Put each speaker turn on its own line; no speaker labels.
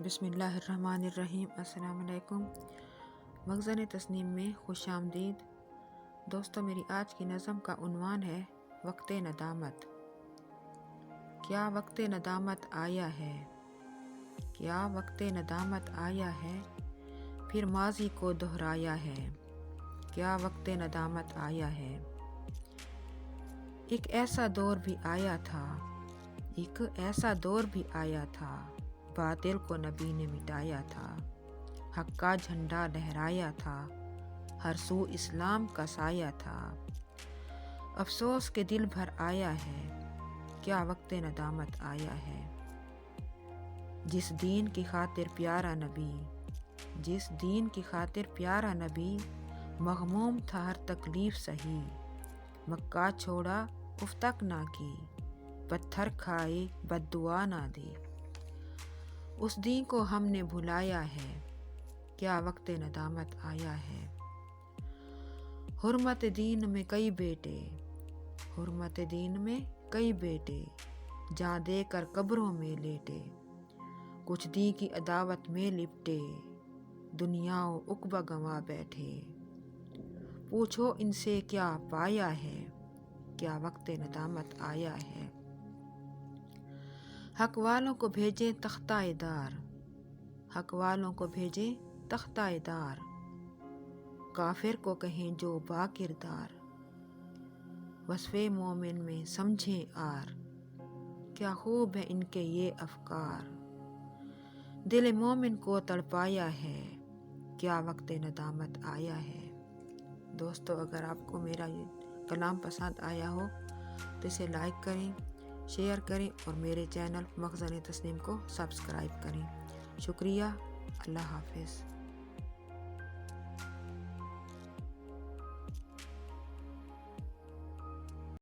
بسم اللہ الرحمن الرحیم۔ السلام علیکم۔ مخزن تسنیم میں خوش آمدید دوستو۔ میری آج کی نظم کا عنوان ہے وقت ندامت۔ کیا وقت ندامت آیا ہے، کیا وقت ندامت آیا ہے، پھر ماضی کو دہرایا ہے، کیا وقت ندامت آیا ہے۔ ایک ایسا دور بھی آیا تھا، ایک ایسا دور بھی آیا تھا، باطل کو نبی نے مٹایا تھا، حق کا جھنڈا لہرایا تھا، ہر سو اسلام کا سایہ تھا۔ افسوس کے دل بھر آیا ہے، کیا وقت ندامت آیا ہے۔ جس دین کی خاطر پیارا نبی، جس دین کی خاطر پیارا نبی، مغموم تھا ہر تکلیف سہی، مکہ چھوڑا اف تک نہ کی، پتھر کھائے بد دعا نہ دی۔ اس دین کو ہم نے بھلایا ہے، کیا وقت ندامت آیا ہے۔ حرمت دین میں کئی بیٹے، حرمت دین میں کئی بیٹے، جاں دے کر قبروں میں لیٹے، کچھ دین کی عداوت میں لپٹے، دنیا و عقبہ گنوا بیٹھے۔ پوچھو ان سے کیا پایا ہے، کیا وقت ندامت آیا ہے۔ حق والوں کو بھیجیں تختہ دار، حق والوں کو بھیجیں تختہ دار، کافر کو کہیں جو با کردار، وصف مومن میں سمجھیں آر، کیا خوب ہے ان کے یہ افکار۔ دل مومن کو تڑپایا ہے، کیا وقت ندامت آیا ہے۔ دوستو، اگر آپ کو میرا یہ کلام پسند آیا ہو تو اسے لائک کریں، شیئر کریں اور میرے چینل مخزن تسنیم کو سبسکرائب کریں۔ شکریہ۔ اللہ حافظ۔